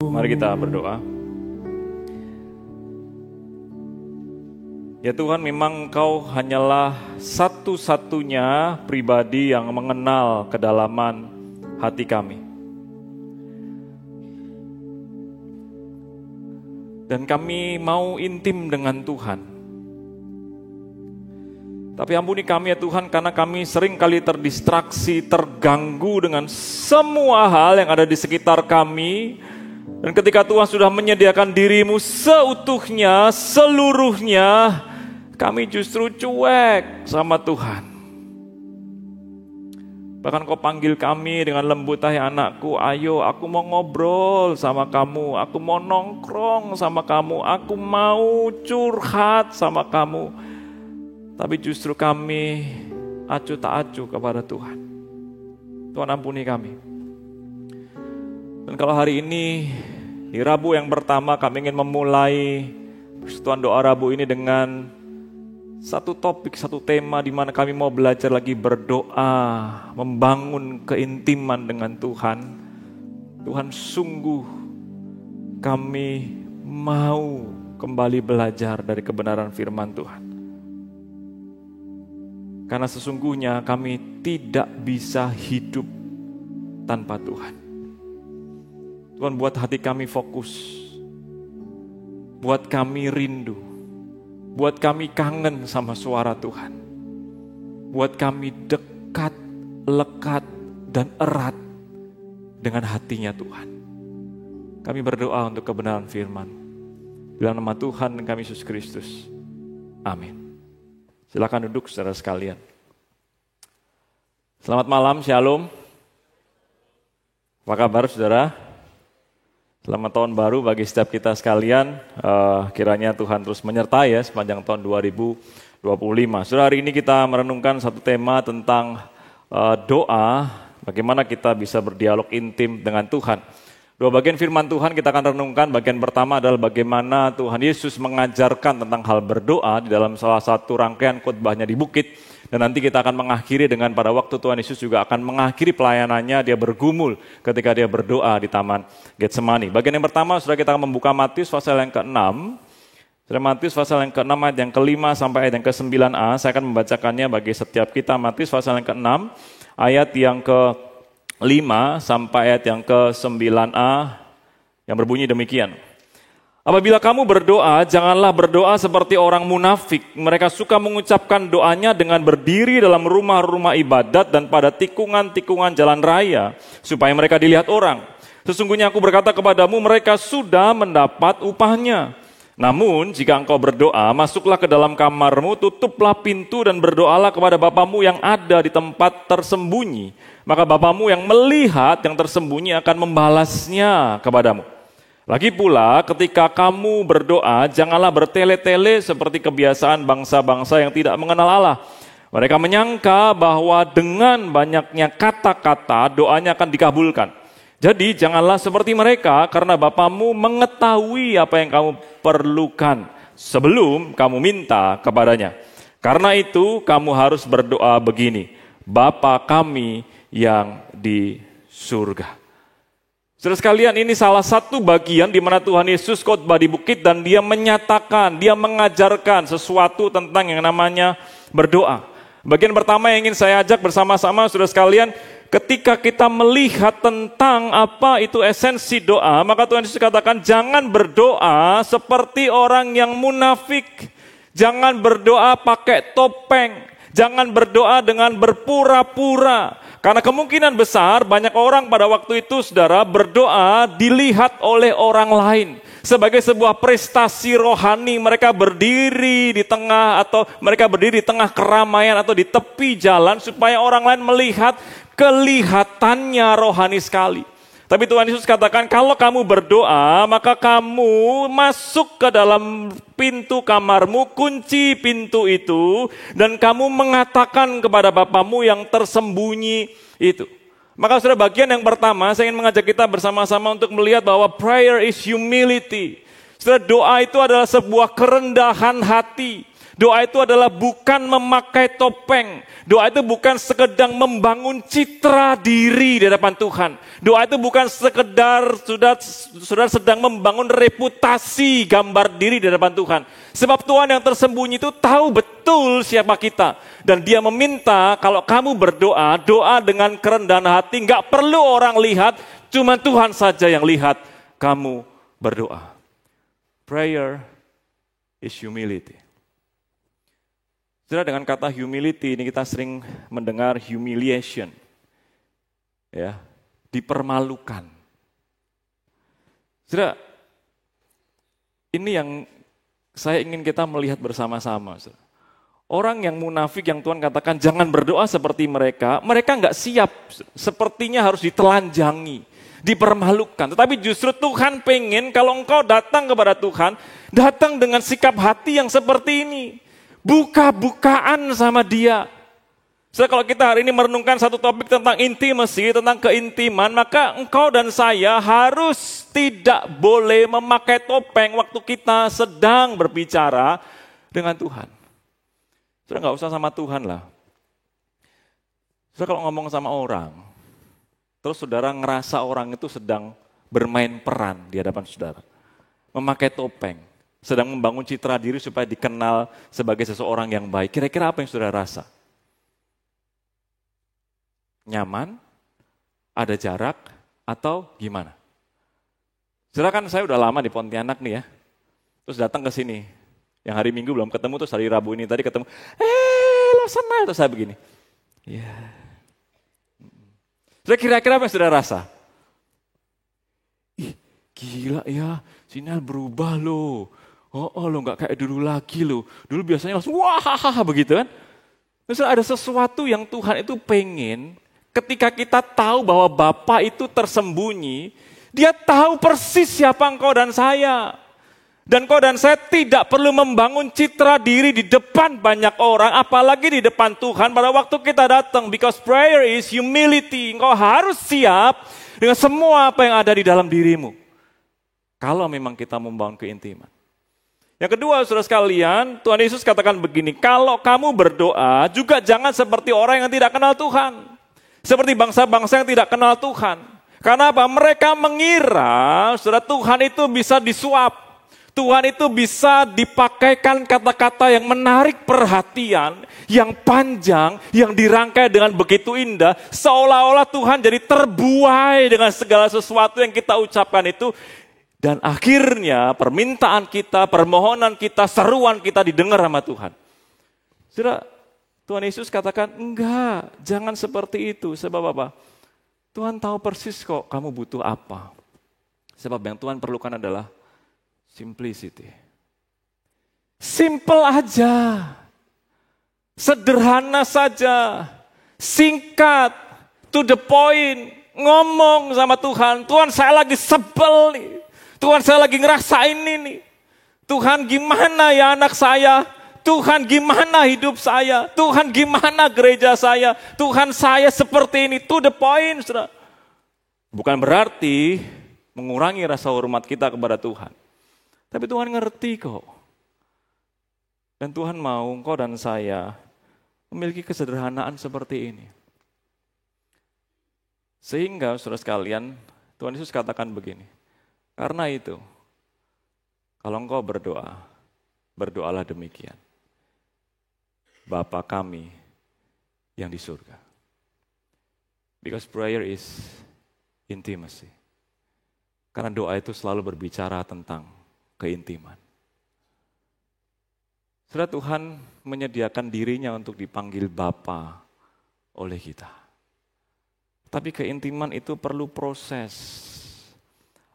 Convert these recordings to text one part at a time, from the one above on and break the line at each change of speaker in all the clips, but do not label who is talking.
Mari kita berdoa. Ya Tuhan, memang Engkau hanyalah satu-satunya pribadi yang mengenal kedalaman hati kami. Dan kami mau intim dengan Tuhan. Tapi ampuni kami ya Tuhan, karena kami sering kali terdistraksi, terganggu dengan semua hal yang ada di sekitar kami. Dan ketika Tuhan sudah menyediakan dirimu seutuhnya, seluruhnya, kami justru cuek sama Tuhan. Bahkan Kau panggil kami dengan lembut, "Hai anakku, ayo, aku mau ngobrol sama kamu, aku mau nongkrong sama kamu, aku mau curhat sama kamu." Tapi justru kami acuh tak acuh kepada Tuhan. Tuhan ampuni kami. Dan kalau hari ini, di Rabu yang pertama, kami ingin memulai persekutuan doa Rabu ini dengan satu topik, satu tema di mana kami mau belajar lagi berdoa, membangun keintiman dengan Tuhan. Tuhan, sungguh kami mau kembali belajar dari kebenaran firman Tuhan. Karena sesungguhnya kami tidak bisa hidup tanpa Tuhan. Tuhan, buat hati kami fokus, buat kami rindu, buat kami kangen sama suara Tuhan, buat kami dekat, lekat, dan erat dengan hatinya Tuhan. Kami berdoa untuk kebenaran firman. Dalam nama Tuhan kami Yesus Kristus. Amin. Silakan duduk saudara sekalian. Selamat malam, Shalom. Apa kabar saudara? Selamat tahun baru bagi setiap kita sekalian. Kiranya Tuhan terus menyertai ya sepanjang tahun 2025. Saudara, hari ini kita merenungkan satu tema tentang doa. Bagaimana kita bisa berdialog intim dengan Tuhan. Dua bagian firman Tuhan kita akan renungkan. Bagian pertama adalah bagaimana Tuhan Yesus mengajarkan tentang hal berdoa di dalam salah satu rangkaian khotbahnya di bukit. Dan nanti kita akan mengakhiri dengan pada waktu Tuhan Yesus juga akan mengakhiri pelayanannya, dia bergumul ketika dia berdoa di Taman Getsemani. Bagian yang pertama, saudara, kita akan membuka Matius pasal yang ke-6. Saudara, Matius pasal yang ke-6 ayat yang ke-5 sampai ayat yang ke-9a. Saya akan membacakannya bagi setiap kita. Matius pasal yang ke-6 ayat yang ke-5 sampai ayat yang ke-9a yang berbunyi demikian. Apabila kamu berdoa, janganlah berdoa seperti orang munafik. Mereka suka mengucapkan doanya dengan berdiri dalam rumah-rumah ibadat dan pada tikungan-tikungan jalan raya, supaya mereka dilihat orang. Sesungguhnya aku berkata kepadamu, mereka sudah mendapat upahnya. Namun, jika engkau berdoa, masuklah ke dalam kamarmu, tutuplah pintu dan berdoalah kepada Bapamu yang ada di tempat tersembunyi. Maka Bapamu yang melihat yang tersembunyi akan membalasnya kepadamu. Lagi pula, ketika kamu berdoa, janganlah bertele-tele seperti kebiasaan bangsa-bangsa yang tidak mengenal Allah. Mereka menyangka bahwa dengan banyaknya kata-kata, doanya akan dikabulkan. Jadi janganlah seperti mereka, karena Bapamu mengetahui apa yang kamu perlukan sebelum kamu minta kepadanya. Karena itu kamu harus berdoa begini, Bapa kami yang di surga. Saudara sekalian, ini salah satu bagian di mana Tuhan Yesus khotbah di bukit dan dia menyatakan, dia mengajarkan sesuatu tentang yang namanya berdoa. Bagian pertama yang ingin saya ajak bersama-sama saudara sekalian, ketika kita melihat tentang apa itu esensi doa, maka Tuhan Yesus katakan jangan berdoa seperti orang yang munafik. Jangan berdoa pakai topeng. Jangan berdoa dengan berpura-pura. Karena kemungkinan besar banyak orang pada waktu itu saudara berdoa dilihat oleh orang lain. Sebagai sebuah prestasi rohani, mereka berdiri di tengah atau mereka berdiri di tengah keramaian atau di tepi jalan supaya orang lain melihat kelihatannya rohani sekali. Tapi Tuhan Yesus katakan, kalau kamu berdoa, maka kamu masuk ke dalam pintu kamarmu, kunci pintu itu, dan kamu mengatakan kepada Bapamu yang tersembunyi itu. Maka saudara, bagian yang pertama, saya ingin mengajak kita bersama-sama untuk melihat bahwa prayer is humility. Saudara, doa itu adalah sebuah kerendahan hati. Doa itu adalah bukan memakai topeng. Doa itu bukan sekedar membangun citra diri di hadapan Tuhan. Doa itu bukan sekedar sudah sedang membangun reputasi gambar diri di hadapan Tuhan. Sebab Tuhan yang tersembunyi itu tahu betul siapa kita. Dan dia meminta kalau kamu berdoa, doa dengan kerendahan hati, nggak perlu orang lihat, cuma Tuhan saja yang lihat kamu berdoa. Prayer is humility. Saudara, dengan kata humility ini kita sering mendengar humiliation. Ya, dipermalukan. Saudara, ini yang saya ingin kita melihat bersama-sama. Saudara. Orang yang munafik yang Tuhan katakan jangan berdoa seperti mereka nggak siap, sepertinya harus ditelanjangi, dipermalukan. Tetapi justru Tuhan pengen kalau engkau datang kepada Tuhan, datang dengan sikap hati yang seperti ini. Buka-bukaan sama dia. Kalau kita hari ini merenungkan satu topik tentang intimacy, tentang keintiman, maka engkau dan saya harus tidak boleh memakai topeng waktu kita sedang berbicara dengan Tuhan. Saudara nggak usah sama Tuhan lah. Saudara kalau ngomong sama orang, terus saudara ngerasa orang itu sedang bermain peran di hadapan saudara. Memakai topeng. Sedang membangun citra diri supaya dikenal sebagai seseorang yang baik. Kira-kira apa yang saudara rasa? Nyaman? Ada jarak? Atau gimana? Saudara kan saya udah lama di Pontianak nih ya. Terus datang ke sini. Yang hari Minggu belum ketemu, terus hari Rabu ini tadi ketemu. Lo sana, terus saya begini. Ya. Saudara kira-kira apa yang saudara rasa? Ih, gila ya, Sinal berubah loh. Oh lo nggak kayak dulu lagi lo. Dulu biasanya langsung wah begitu kan. Terus ada sesuatu yang Tuhan itu pengen ketika kita tahu bahwa Bapa itu tersembunyi, dia tahu persis siapa engkau dan saya. Dan kau dan saya tidak perlu membangun citra diri di depan banyak orang, apalagi di depan Tuhan pada waktu kita datang. Because prayer is humility. Engkau harus siap dengan semua apa yang ada di dalam dirimu. Kalau memang kita membangun keintiman. Yang kedua, saudara sekalian, Tuhan Yesus katakan begini, kalau kamu berdoa, juga jangan seperti orang yang tidak kenal Tuhan. Seperti bangsa-bangsa yang tidak kenal Tuhan. Karena apa? Mereka mengira, saudara, Tuhan itu bisa disuap. Tuhan itu bisa dipakaikan kata-kata yang menarik perhatian, yang panjang, yang dirangkai dengan begitu indah, seolah-olah Tuhan jadi terbuai dengan segala sesuatu yang kita ucapkan itu. Dan akhirnya permintaan kita, permohonan kita, seruan kita didengar sama Tuhan. Saudara, Tuhan Yesus katakan, enggak, jangan seperti itu. Sebab apa? Tuhan tahu persis kok kamu butuh apa. Sebab yang Tuhan perlukan adalah simplicity. Simple aja. Sederhana saja. Singkat. To the point. Ngomong sama Tuhan. Tuhan saya lagi sebel nih. Tuhan saya lagi ngerasain ini. Tuhan gimana ya anak saya? Tuhan gimana hidup saya? Tuhan gimana gereja saya? Tuhan saya seperti ini. To the point. Saudara. Bukan berarti mengurangi rasa hormat kita kepada Tuhan. Tapi Tuhan ngerti kok. Dan Tuhan mau engkau dan saya memiliki kesederhanaan seperti ini. Sehingga saudara sekalian, Tuhan Yesus katakan begini. Karena itu, kalau engkau berdoa, berdoalah demikian. Bapa kami yang di surga. Because prayer is intimacy. Karena doa itu selalu berbicara tentang keintiman. Saudara, Tuhan menyediakan dirinya untuk dipanggil Bapa oleh kita. Tapi keintiman itu perlu proses.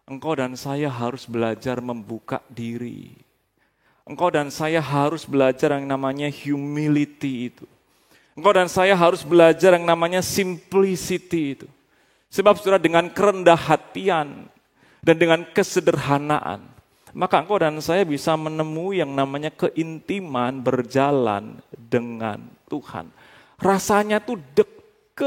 Engkau dan saya harus belajar membuka diri. Engkau dan saya harus belajar yang namanya humility itu. Engkau dan saya harus belajar yang namanya simplicity itu. Sebab saudara, dengan kerendah hatian dan dengan kesederhanaan, maka engkau dan saya bisa menemui yang namanya keintiman berjalan dengan Tuhan. Rasanya tuh deket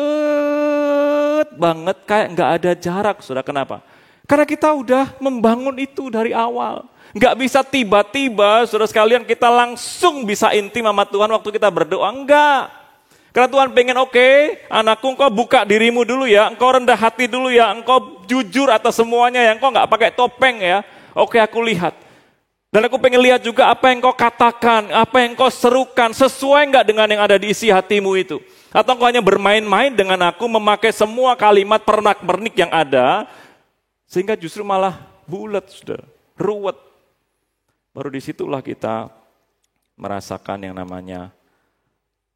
banget, kayak gak ada jarak. Saudara, kenapa? Karena kita udah membangun itu dari awal. Nggak bisa tiba-tiba, saudara sekalian, kita langsung bisa intim sama Tuhan waktu kita berdoa. Enggak. Karena Tuhan pengen, oke, anakku, engkau buka dirimu dulu ya, engkau rendah hati dulu ya, engkau jujur atas semuanya ya, engkau nggak pakai topeng ya. Oke, aku lihat. Dan aku pengen lihat juga apa yang kau katakan, apa yang kau serukan, sesuai nggak dengan yang ada di isi hatimu itu. Atau kau hanya bermain-main dengan aku, memakai semua kalimat pernak-pernik yang ada, sehingga justru malah bulat, saudara, ruwet. Baru disitulah kita merasakan yang namanya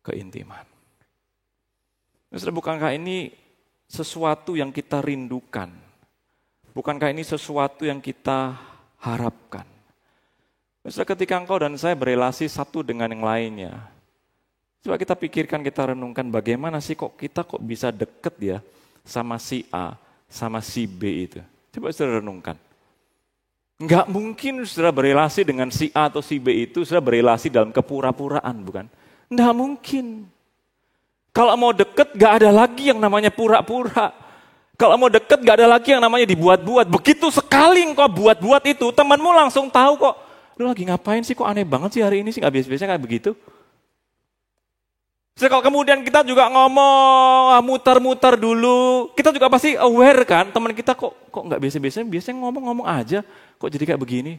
keintiman. Saudara, bukankah ini sesuatu yang kita rindukan? Bukankah ini sesuatu yang kita harapkan? Saudara, ketika engkau dan saya berelasi satu dengan yang lainnya, coba kita pikirkan, kita renungkan bagaimana sih kita bisa deket ya sama si A, sama si B itu. Coba saudara renungkan. Enggak mungkin saudara berelasi dengan si A atau si B itu, saudara berelasi dalam kepura-puraan, bukan? Enggak mungkin. Kalau mau deket gak ada lagi yang namanya pura-pura. Kalau mau deket gak ada lagi yang namanya dibuat-buat. Begitu sekali engkau buat-buat itu, temanmu langsung tahu kok. Lu lagi ngapain sih, kok aneh banget sih hari ini sih, gak biasa-biasa kayak begitu. Kalau kemudian kita juga ngomong, muter-muter dulu, kita juga pasti aware kan, teman kita kok nggak biasa-biasa, biasanya ngomong-ngomong aja, kok jadi kayak begini.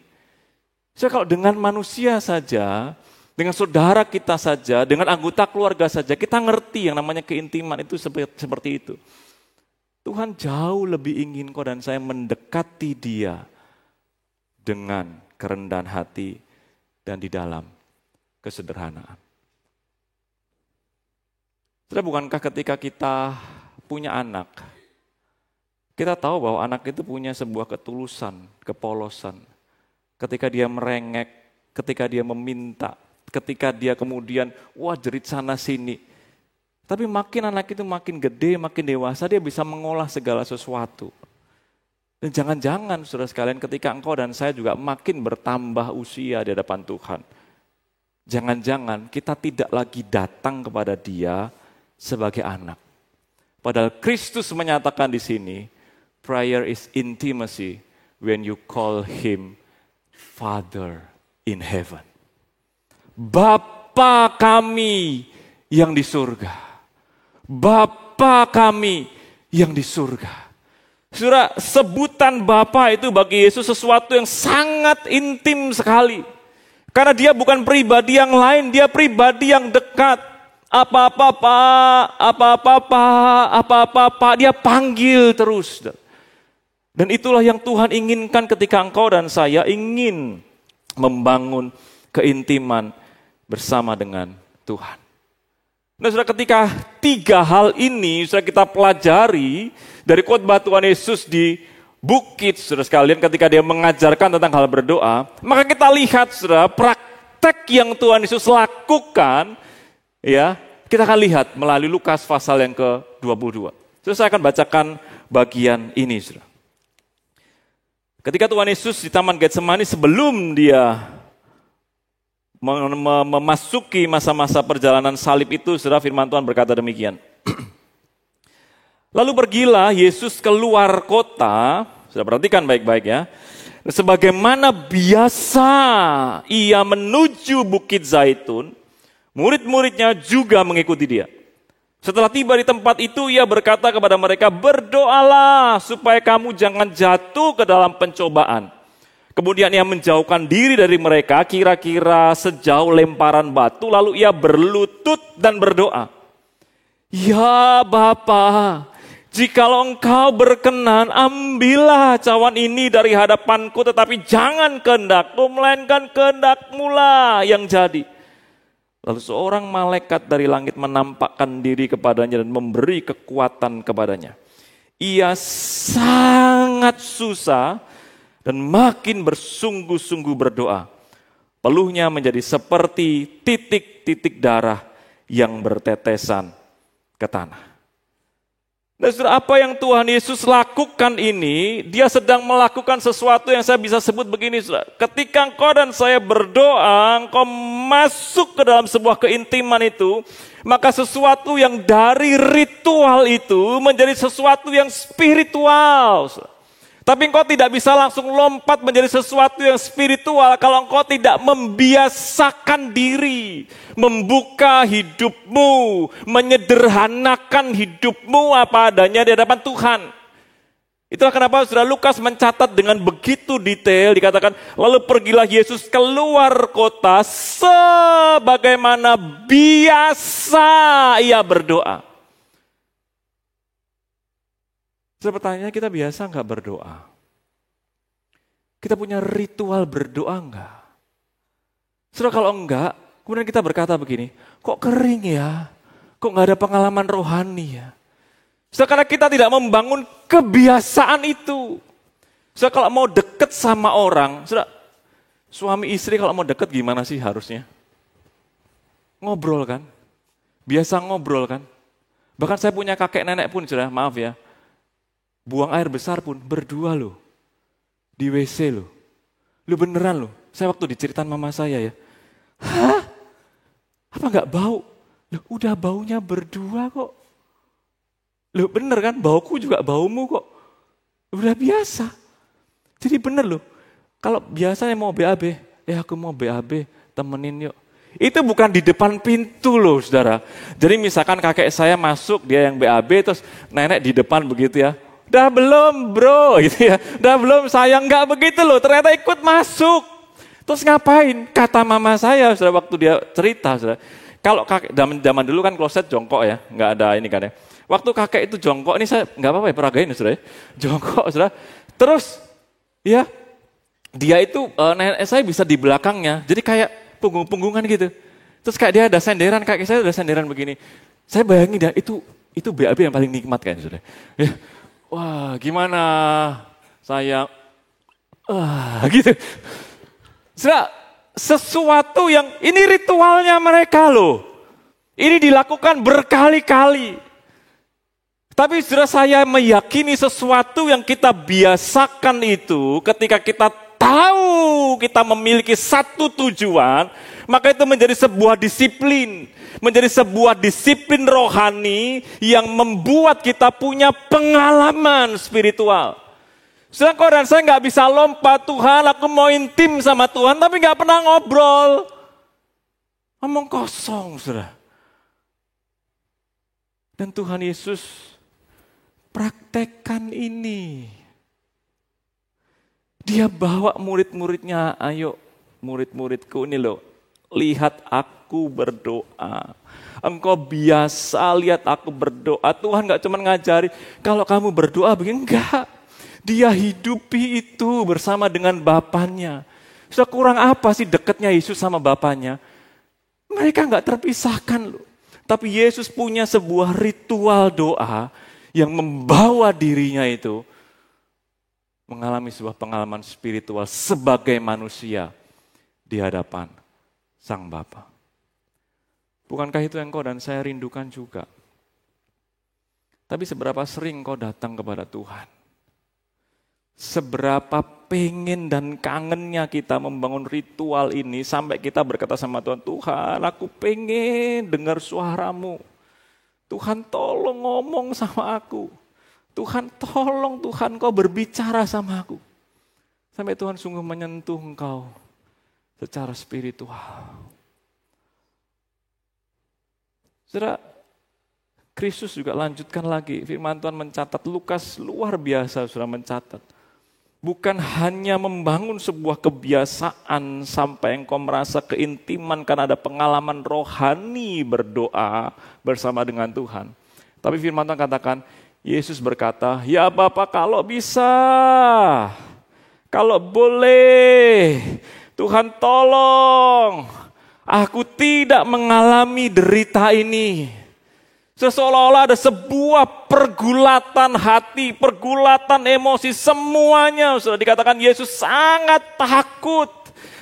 Kalau dengan manusia saja, dengan saudara kita saja, dengan anggota keluarga saja, kita ngerti yang namanya keintiman itu seperti itu. Tuhan jauh lebih ingin kau dan saya mendekati Dia dengan kerendahan hati dan di dalam kesederhanaan. Saudara, bukankah ketika kita punya anak, kita tahu bahwa anak itu punya sebuah ketulusan, kepolosan. Ketika dia merengek, ketika dia meminta, ketika dia kemudian, jerit sana sini. Tapi makin anak itu makin gede, makin dewasa, dia bisa mengolah segala sesuatu. Dan jangan-jangan saudara sekalian, ketika engkau dan saya juga makin bertambah usia di hadapan Tuhan, jangan-jangan kita tidak lagi datang kepada Dia sebagai anak. Padahal Kristus menyatakan di sini, prayer is intimacy when you call Him Father in heaven. Bapa kami yang di surga. Bapa kami yang di surga. Saudara, sebutan Bapa itu bagi Yesus sesuatu yang sangat intim sekali. Karena Dia bukan pribadi yang lain, Dia pribadi yang dekat. Apa-apa, Dia panggil terus. Dan itulah yang Tuhan inginkan ketika engkau dan saya ingin membangun keintiman bersama dengan Tuhan. Nah, saudara, ketika tiga hal ini sudah kita pelajari dari khotbah Tuhan Yesus di bukit, saudara sekalian, ketika Dia mengajarkan tentang hal berdoa, maka kita lihat, saudara, praktek yang Tuhan Yesus lakukan. Ya, kita akan lihat melalui Lukas pasal yang ke-22. Terus saya akan bacakan bagian ini, saudara. Ketika Tuhan Yesus di Taman Getsemani sebelum Dia memasuki masa-masa perjalanan salib itu, saudara, firman Tuhan berkata demikian. Lalu pergilah Yesus keluar kota, sudah perhatikan baik-baik ya. Sebagaimana biasa Ia menuju Bukit Zaitun, murid-muridnya juga mengikuti Dia. Setelah tiba di tempat itu, Ia berkata kepada mereka, berdoalah supaya kamu jangan jatuh ke dalam pencobaan. Kemudian Ia menjauhkan diri dari mereka, kira-kira sejauh lemparan batu, lalu Ia berlutut dan berdoa. Ya Bapa, jikalau Engkau berkenan, ambillah cawan ini dari hadapanku, tetapi jangan kehendakku, melainkan kehendak-Mu lah yang jadi. Lalu seorang malaikat dari langit menampakkan diri kepadanya dan memberi kekuatan kepadanya. Ia sangat susah dan makin bersungguh-sungguh berdoa. Peluhnya menjadi seperti titik-titik darah yang bertetesan ke tanah. Dan saudara, apa yang Tuhan Yesus lakukan ini, Dia sedang melakukan sesuatu yang saya bisa sebut begini, saudara. Ketika engkau dan saya berdoa, engkau masuk ke dalam sebuah keintiman itu, maka sesuatu yang dari ritual itu menjadi sesuatu yang spiritual, saudara. Tapi engkau tidak bisa langsung lompat menjadi sesuatu yang spiritual kalau engkau tidak membiasakan diri, membuka hidupmu, menyederhanakan hidupmu apa adanya di hadapan Tuhan. Itulah kenapa Saudara Lukas mencatat dengan begitu detail, dikatakan, lalu pergilah Yesus keluar kota sebagaimana biasa ia berdoa. Pertanyaannya, kita biasa enggak berdoa? Kita punya ritual berdoa enggak? Saudara, kalau enggak, kemudian kita berkata begini, kok kering ya? Kok enggak ada pengalaman rohani ya? Saudara, karena kita tidak membangun kebiasaan itu. Saudara, kalau mau deket sama orang, saudara, suami istri kalau mau deket gimana sih harusnya? Ngobrol kan? Biasa ngobrol kan? Bahkan saya punya kakek nenek pun, saudara, maaf ya, buang air besar pun berdua loh. Di WC loh. Lu beneran loh. Saya waktu diceritain mama saya ya. Hah? Apa enggak bau? Loh, udah baunya berdua kok. Loh bener kan? Bauku juga baumu kok. Udah biasa. Jadi bener loh. Kalau biasanya mau BAB. Aku mau BAB. Temenin yuk. Itu bukan di depan pintu loh saudara. Jadi misalkan kakek saya masuk. Dia yang BAB. Terus nenek di depan begitu ya. Udah belum bro, gitu ya. Udah belum sayang, enggak begitu loh. Ternyata ikut masuk. Terus ngapain? Kata mama saya, saudara, waktu dia cerita, saudara. Kalau kakek zaman dulu kan kloset jongkok ya, enggak ada ini kan ya. Waktu kakek itu jongkok, ini saya enggak apa-apa ya peragain ya, saudara. Jongkok, saudara. Terus, ya, dia itu nenek saya bisa di belakangnya, jadi kayak punggung-punggungan gitu. Terus kayak dia ada senderan, kakek saya ada senderan begini. Saya bayangin dia itu BAB yang paling nikmat kan, saudara. Ya. Wah, gimana saya, gitu. Sesuatu yang, ini ritualnya mereka loh. Ini dilakukan berkali-kali. Tapi saudara, saya meyakini sesuatu yang kita biasakan itu, ketika kita tahu kita memiliki satu tujuan, maka itu menjadi sebuah disiplin. Menjadi sebuah disiplin rohani yang membuat kita punya pengalaman spiritual. Saudara, kau dan saya nggak bisa lompat, Tuhan aku mau intim sama Tuhan, tapi nggak pernah ngobrol. Ngomong kosong, saudara. Dan Tuhan Yesus praktekkan ini. Dia bawa murid-muridnya, ayo murid-muridku ini loh. Lihat aku berdoa. Engkau biasa lihat aku berdoa. Tuhan gak cuma ngajari, kalau kamu berdoa begini, enggak. Dia hidupi itu bersama dengan Bapanya. Sudah kurang apa sih dekatnya Yesus sama Bapanya? Mereka gak terpisahkan loh. Tapi Yesus punya sebuah ritual doa yang membawa dirinya itu mengalami sebuah pengalaman spiritual sebagai manusia di hadapan Sang Bapa. Bukankah itu yang kau dan saya rindukan juga? Tapi seberapa sering kau datang kepada Tuhan? Seberapa pengen dan kangennya kita membangun ritual ini sampai kita berkata sama Tuhan, Tuhan aku pengen dengar suaramu. Tuhan tolong ngomong sama aku. Tuhan tolong, Tuhan kau berbicara sama aku. Sampai Tuhan sungguh menyentuh engkau secara spiritual. Saudara, Kristus juga lanjutkan lagi. Firman Tuhan mencatat, Lukas luar biasa sudah mencatat. Bukan hanya membangun sebuah kebiasaan sampai engkau merasa keintiman karena ada pengalaman rohani berdoa bersama dengan Tuhan. Tapi firman Tuhan katakan, Yesus berkata, ya Bapa kalau bisa, kalau boleh, Tuhan tolong, aku tidak mengalami derita ini. Seolah-olah ada sebuah pergulatan hati, pergulatan emosi, semuanya. Sudah dikatakan Yesus sangat takut.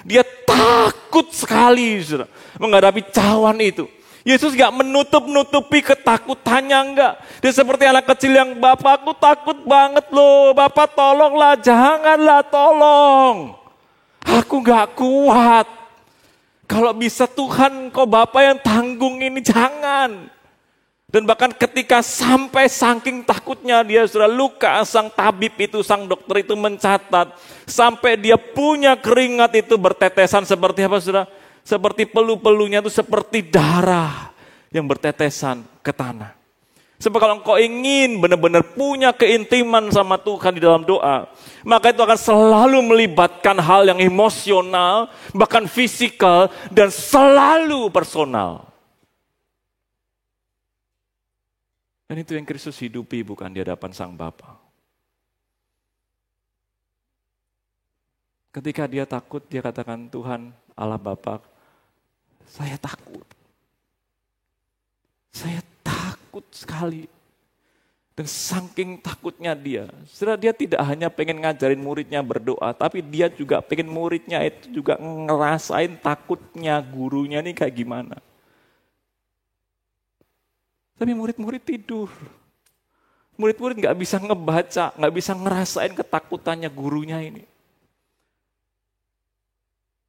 Dia takut sekali sudah, menghadapi cawan itu. Yesus gak menutup-nutupi ketakutannya, enggak. Dia seperti anak kecil yang, Bapak aku takut banget loh, Bapak tolonglah, janganlah tolong. Aku gak kuat. Kalau bisa Tuhan, kau Bapak yang tanggung ini, jangan. Dan bahkan ketika sampai saking takutnya dia, saudara, Lukas sang tabib itu, sang dokter itu mencatat, sampai dia punya keringat itu bertetesan seperti apa, saudara? Seperti pelu-pelunya itu seperti darah yang bertetesan ke tanah. Sebab kalau engkau ingin benar-benar punya keintiman sama Tuhan di dalam doa, maka itu akan selalu melibatkan hal yang emosional, bahkan fisikal, dan selalu personal. Dan itu yang Kristus hidupi, bukan di hadapan Sang Bapa. Ketika dia takut, dia katakan, Tuhan Allah Bapa, saya takut. Saya takut sekali. Dan saking takutnya dia, setelah dia tidak hanya pengen ngajarin muridnya berdoa, tapi dia juga pengen muridnya itu juga ngerasain takutnya gurunya ini kayak gimana. Tapi murid-murid tidur. Murid-murid gak bisa ngebaca, gak bisa ngerasain ketakutannya gurunya ini.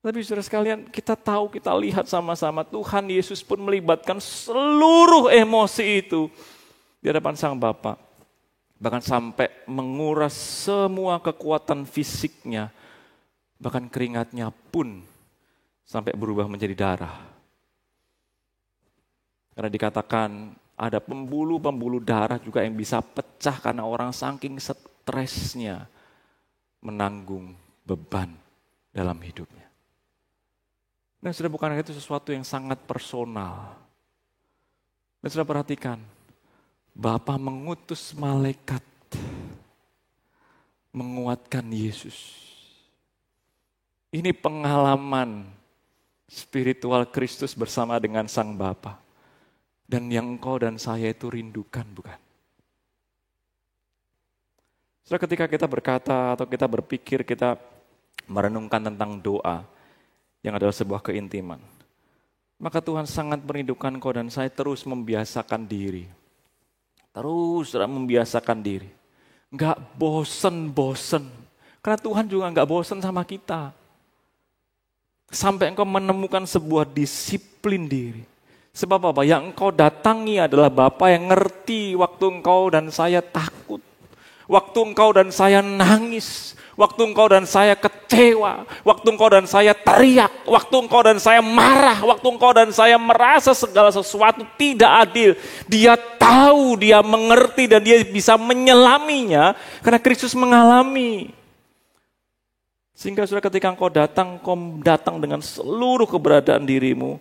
Tapi saudara sekalian, kita tahu, kita lihat sama-sama Tuhan Yesus pun melibatkan seluruh emosi itu di hadapan Sang Bapa. Bahkan sampai menguras semua kekuatan fisiknya, bahkan keringatnya pun sampai berubah menjadi darah. Karena dikatakan ada pembuluh-pembuluh darah juga yang bisa pecah karena orang saking stresnya menanggung beban dalam hidupnya. Nah, sudah bukan itu sesuatu yang sangat personal. Dan sudah perhatikan, Bapa mengutus malaikat menguatkan Yesus. Ini pengalaman spiritual Kristus bersama dengan Sang Bapa. Dan yang engkau dan saya itu rindukan, bukan? Setelah ketika kita berkata atau kita berpikir, kita merenungkan tentang doa yang adalah sebuah keintiman, maka Tuhan sangat merindukan engkau dan saya terus membiasakan diri. Terus membiasakan diri. Enggak bosen-bosen. Karena Tuhan juga enggak bosen sama kita. Sampai engkau menemukan sebuah disiplin diri. Sebab apa? Yang engkau datangi adalah Bapa yang ngerti waktu engkau dan saya takut. Waktu engkau dan saya nangis. Waktu engkau dan saya kecewa. Waktu engkau dan saya teriak. Waktu engkau dan saya marah. Waktu engkau dan saya merasa segala sesuatu tidak adil. Dia tahu, dia mengerti dan dia bisa menyelaminya. Karena Kristus mengalami. Sehingga sudah ketika engkau datang dengan seluruh keberadaan dirimu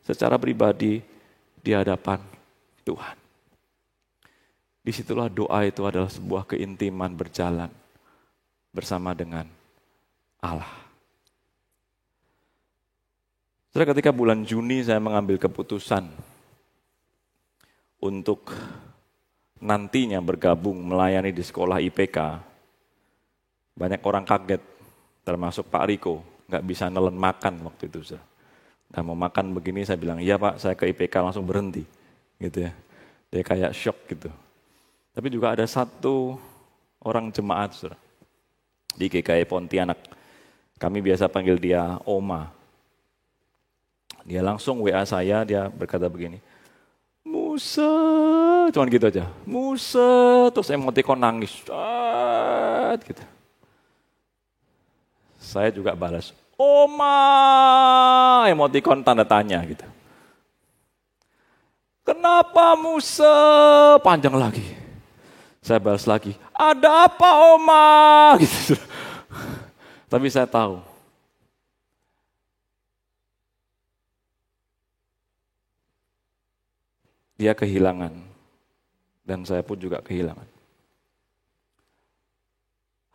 secara pribadi di hadapan Tuhan. Disitulah doa itu adalah sebuah keintiman berjalan bersama dengan Allah. Setelah ketika bulan Juni saya mengambil keputusan untuk nantinya bergabung melayani di sekolah IPK, banyak orang kaget, termasuk Pak Riko, nggak bisa nelen makan waktu itu. Nah, mau makan begini, saya bilang, iya Pak, saya ke IPK langsung berhenti. Gitu ya. Dia kayak shock gitu. Tapi juga ada satu orang jemaat di GKI Pontianak. Kami biasa panggil dia Oma. Dia langsung WA saya, dia berkata begini, Musa, cuman gitu aja. Musa, terus emotikon nangis. Gitu. Saya juga balas, Oma, emotikon tanda tanya gitu. Kenapa Musa? Panjang lagi. Saya balas lagi, ada apa Oma? Gitu. Tapi saya tahu, dia kehilangan. Dan saya pun juga kehilangan.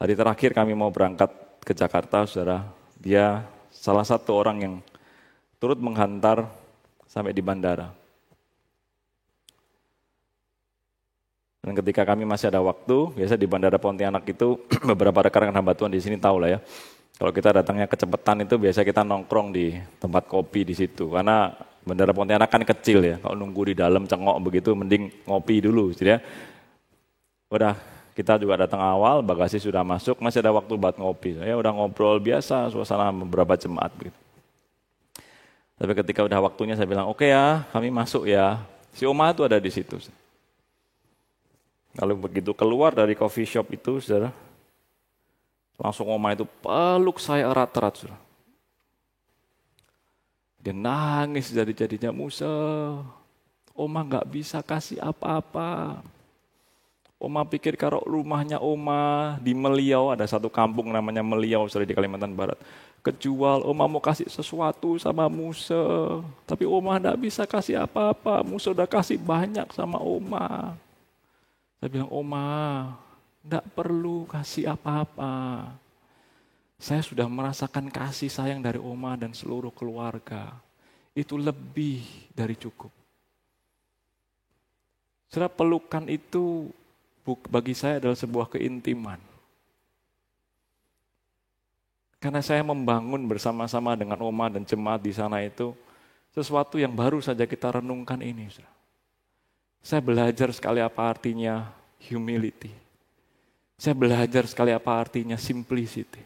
Hari terakhir kami mau berangkat ke Jakarta, saudara. Dia salah satu orang yang turut menghantar sampai di bandara. Dan ketika kami masih ada waktu, biasa di Bandara Pontianak itu beberapa rekan-rekan hamba Tuhan di sini tahu lah ya. Kalau kita datangnya kecepatan itu biasa kita nongkrong di tempat kopi di situ. Karena Bandara Pontianak kan kecil ya. Kalau nunggu di dalam cengok begitu mending ngopi dulu gitu ya. Udah kita juga datang awal, bagasi sudah masuk, masih ada waktu buat ngopi. Ya udah ngobrol biasa, suasana beberapa jemaat begitu. Tapi ketika udah waktunya saya bilang, oke ya, kami masuk ya. Si Oma itu ada di situ. Lalu begitu keluar dari coffee shop itu, saudara, langsung Oma itu peluk saya erat-erat, saudara. Dia nangis jadi-jadinya, Musa, Oma gak bisa kasih apa-apa. Oma pikir kalau rumahnya Oma di Meliau, ada satu kampung namanya Meliau, saudara, di Kalimantan Barat. Kejual, Oma mau kasih sesuatu sama Musa. Tapi Oma gak bisa kasih apa-apa, Musa udah kasih banyak sama Oma. Saya bilang, Oma, enggak perlu kasih apa-apa. Saya sudah merasakan kasih sayang dari Oma dan seluruh keluarga. Itu lebih dari cukup. Saudara, pelukan itu bagi saya adalah sebuah keintiman. Karena saya membangun bersama-sama dengan Oma dan jemaat di sana itu sesuatu yang baru saja kita renungkan ini, saudara. Saya belajar sekali apa artinya humility. Saya belajar sekali apa artinya simplicity.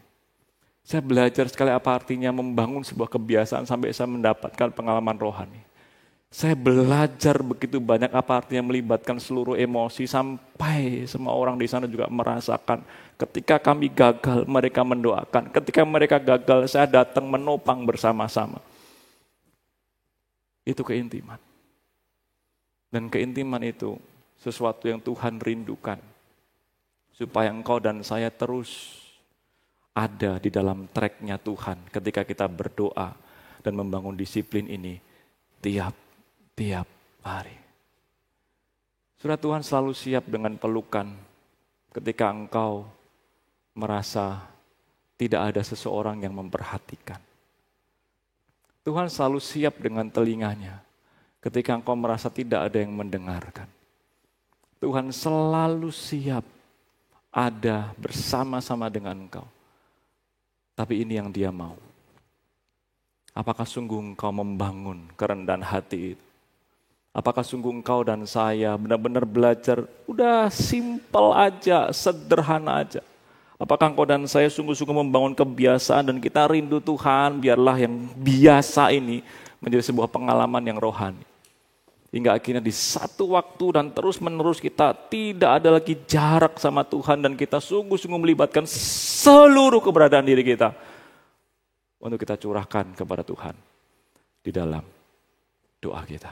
Saya belajar sekali apa artinya membangun sebuah kebiasaan sampai saya mendapatkan pengalaman rohani. Saya belajar begitu banyak apa artinya melibatkan seluruh emosi sampai semua orang di sana juga merasakan ketika kami gagal mereka mendoakan. Ketika mereka gagal saya datang menopang bersama-sama. Itu keintiman. Dan keintiman itu sesuatu yang Tuhan rindukan. Supaya engkau dan saya terus ada di dalam track-nya Tuhan ketika kita berdoa dan membangun disiplin ini tiap hari. Saudara, Tuhan selalu siap dengan pelukan ketika engkau merasa tidak ada seseorang yang memperhatikan. Tuhan selalu siap dengan telinganya ketika engkau merasa tidak ada yang mendengarkan. Tuhan selalu siap ada bersama-sama dengan engkau. Tapi ini yang Dia mau. Apakah sungguh engkau membangun kerendahan hati itu? Apakah sungguh engkau dan saya benar-benar belajar, udah simpel aja, sederhana aja. Apakah engkau dan saya sungguh-sungguh membangun kebiasaan dan kita rindu Tuhan, biarlah yang biasa ini menjadi sebuah pengalaman yang rohani. Hingga akhirnya di satu waktu dan terus menerus kita tidak ada lagi jarak sama Tuhan dan kita sungguh-sungguh melibatkan seluruh keberadaan diri kita untuk kita curahkan kepada Tuhan di dalam doa kita.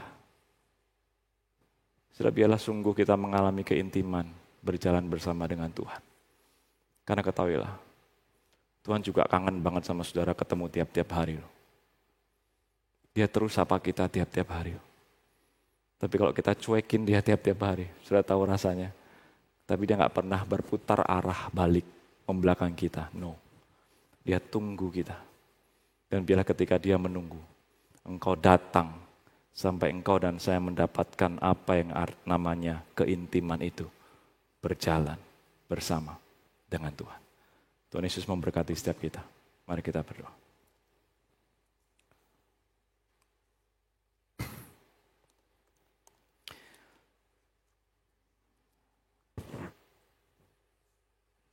Sudah biarlah sungguh kita mengalami keintiman berjalan bersama dengan Tuhan. Karena ketahuilah, Tuhan juga kangen banget sama saudara ketemu tiap-tiap hari. Dia terus sapa kita tiap-tiap hari. Tapi kalau kita cuekin dia tiap-tiap hari, sudah tahu rasanya. Tapi dia gak pernah berputar arah balik membelakang kita. No, dia tunggu kita. Dan biarlah ketika dia menunggu, engkau datang sampai engkau dan saya mendapatkan apa yang namanya keintiman itu. Berjalan bersama dengan Tuhan. Tuhan Yesus memberkati setiap kita. Mari kita berdoa.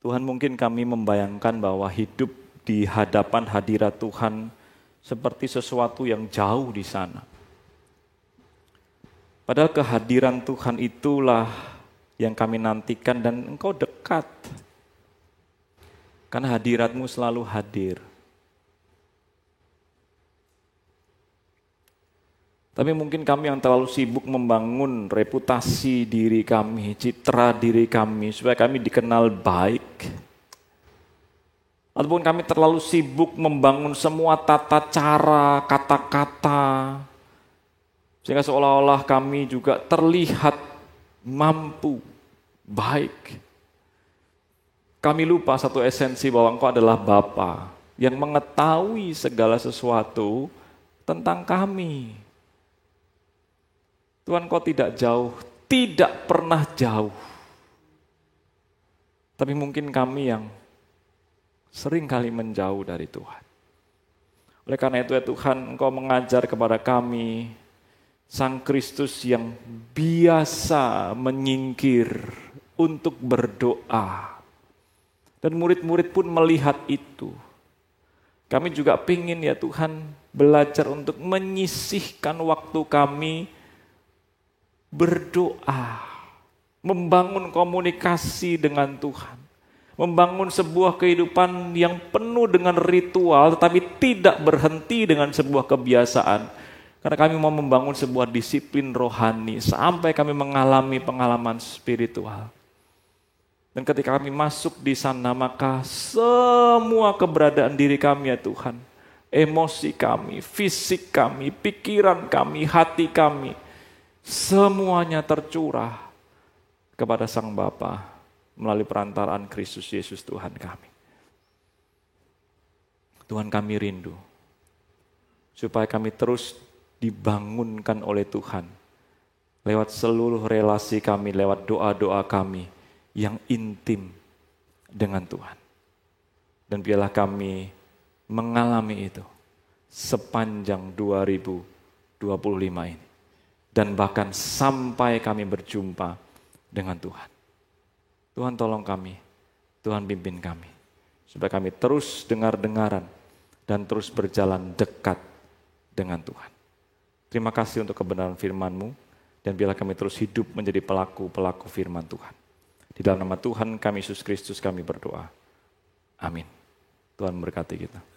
Tuhan, mungkin kami membayangkan bahwa hidup di hadapan hadirat Tuhan seperti sesuatu yang jauh di sana. Padahal kehadiran Tuhan itulah yang kami nantikan dan Engkau dekat. Karena hadirat-Mu selalu hadir. Tapi mungkin kami yang terlalu sibuk membangun reputasi diri kami, citra diri kami, supaya kami dikenal baik. Ataupun kami terlalu sibuk membangun semua tata cara, kata-kata, sehingga seolah-olah kami juga terlihat mampu, baik. Kami lupa satu esensi bahwa Engkau adalah Bapa yang mengetahui segala sesuatu tentang kami. Tuhan, Kau tidak jauh, tidak pernah jauh. Tapi mungkin kami yang sering kali menjauh dari Tuhan. Oleh karena itu ya Tuhan, Engkau mengajar kepada kami, Sang Kristus yang biasa menyingkir untuk berdoa. Dan murid-murid pun melihat itu. Kami juga pingin ya Tuhan belajar untuk menyisihkan waktu kami berdoa, membangun komunikasi dengan Tuhan, membangun sebuah kehidupan yang penuh dengan ritual tetapi tidak berhenti dengan sebuah kebiasaan. Karena kami mau membangun sebuah disiplin rohani sampai kami mengalami pengalaman spiritual. Dan ketika kami masuk di sana, maka semua keberadaan diri kami ya Tuhan, emosi kami, fisik kami, pikiran kami, hati kami, semuanya tercurah kepada Sang Bapa melalui perantaraan Kristus Yesus Tuhan kami. Tuhan, kami rindu supaya kami terus dibangunkan oleh Tuhan lewat seluruh relasi kami, lewat doa-doa kami yang intim dengan Tuhan. Dan biarlah kami mengalami itu sepanjang 2025 ini. Dan bahkan sampai kami berjumpa dengan Tuhan. Tuhan tolong kami, Tuhan pimpin kami. Supaya kami terus dengar-dengaran dan terus berjalan dekat dengan Tuhan. Terima kasih untuk kebenaran firman-Mu, dan biarlah kami terus hidup menjadi pelaku-pelaku firman Tuhan. Di dalam nama Tuhan kami Yesus Kristus kami berdoa. Amin. Tuhan memberkati kita.